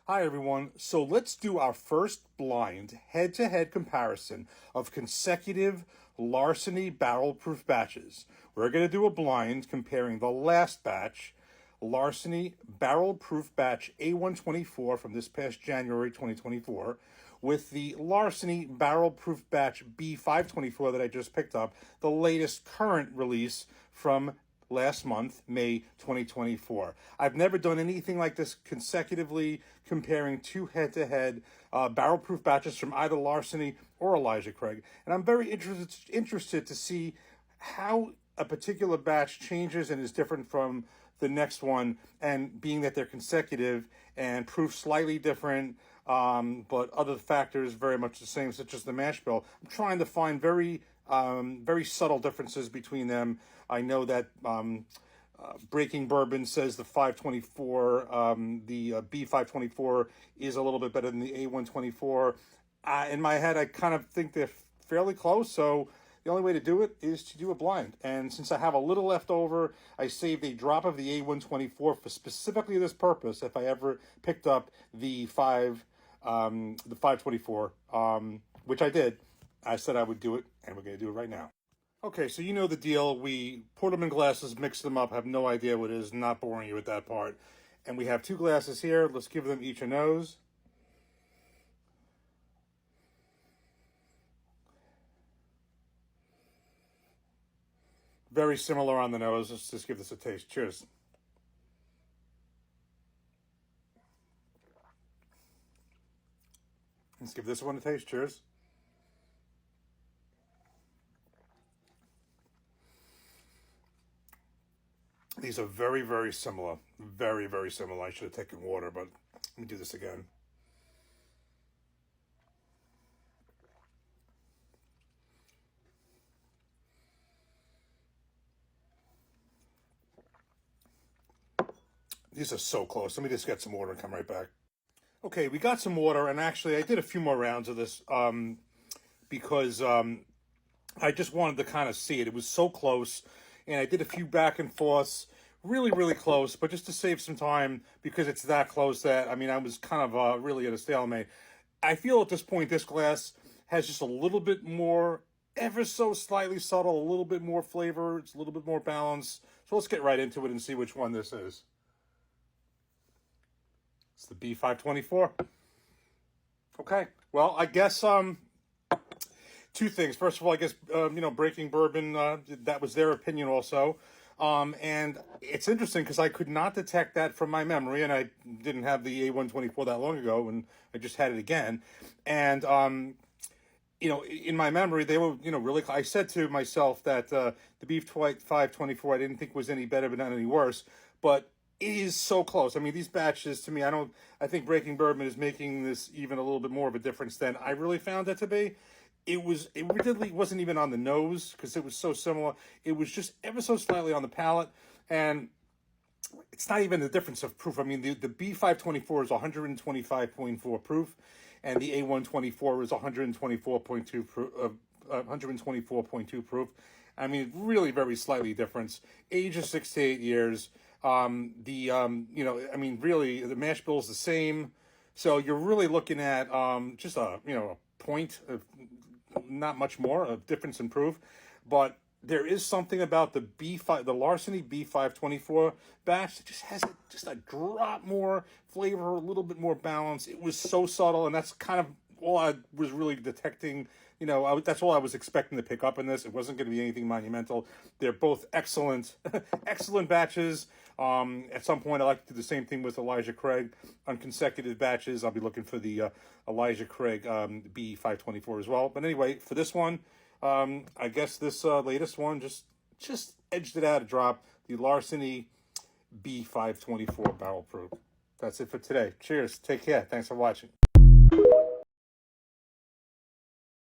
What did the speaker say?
Hi, everyone. So let's do our first blind head-to-head comparison of consecutive Larceny barrel-proof batches. We're going to do a blind comparing the last batch, Larceny barrel-proof batch A124 from this past January 2024, with the Larceny barrel-proof batch B524 that I just picked up, the latest current release from last month, May 2024. I've never done anything like this consecutively, comparing two head-to-head barrel-proof batches from either Larceny or Elijah Craig. And I'm very interested to see how a particular batch changes and is different from the next one, and being that they're consecutive and proof slightly different, but other factors very much the same, such as the mash bill. I'm trying to find very subtle differences between them. I know that Breaking Bourbon says the 524, the B524 is a little bit better than the A124. In my head, I kind of think they're fairly close, so the only way to do it is to do a blind. And since I have a little left over, I saved a drop of the A124 for specifically this purpose if I ever picked up the 524, which I did. I said I would do it, and we're going to do it right now. Okay, so you know the deal. We pour them in glasses, mix them up, have no idea what it is, not boring you with that part. And we have two glasses here. Let's give them each a nose. Very similar on the nose. Let's just give this a taste. Cheers. Let's give this one a taste. Cheers. These are very, very similar. Very, very similar. I should have taken water, but let me do this again. These are so close. Let me just get some water and come right back. Okay, we got some water, and actually I did a few more rounds of this because I just wanted to kind of see it. It was so close, and I did a few back and forths, really, really close, but just to save some time, because it's that close that, I mean, I was kind of really at a stalemate. I feel at this point this glass has just a little bit more, ever so slightly subtle, a little bit more flavor. It's a little bit more balanced. So let's get right into it and see which one this is. It's the B524. Okay. Well, I guess two things. First of all, I guess Breaking Bourbon, that was their opinion also. And it's interesting because I could not detect that from my memory, and I didn't have the A124 that long ago, and I just had it again. And in my memory, they were, really. I said to myself that the Beef 524 I didn't think was any better, but not any worse. But it is so close. I mean, these batches, to me, I think Breaking Bourbon is making this even a little bit more of a difference than I really found it to be. It really wasn't even on the nose because it was so similar. It was just ever so slightly on the palate, and it's not even the difference of proof. I mean, the B524 is 125.4 proof, and the A124 is 124.2 proof. 124.2 proof. I mean, really very slightly difference. Age is 6 to 8 years. I mean, really, the mash bill is the same. So you're really looking at just a point of not much more of difference in proof. But there is something about the Larceny B524 batch that just has just a drop more flavor, a little bit more balance. It was so subtle, and that's kind of all I was really detecting. That's all I was expecting to pick up in this. It wasn't going to be anything monumental. They're both excellent, excellent batches. At some point, I like to do the same thing with Elijah Craig on consecutive batches. I'll be looking for the Elijah Craig B524 as well. But anyway, for this one, I guess this latest one just edged it out a drop. The Larceny B524 barrel proof. That's it for today. Cheers. Take care. Thanks for watching.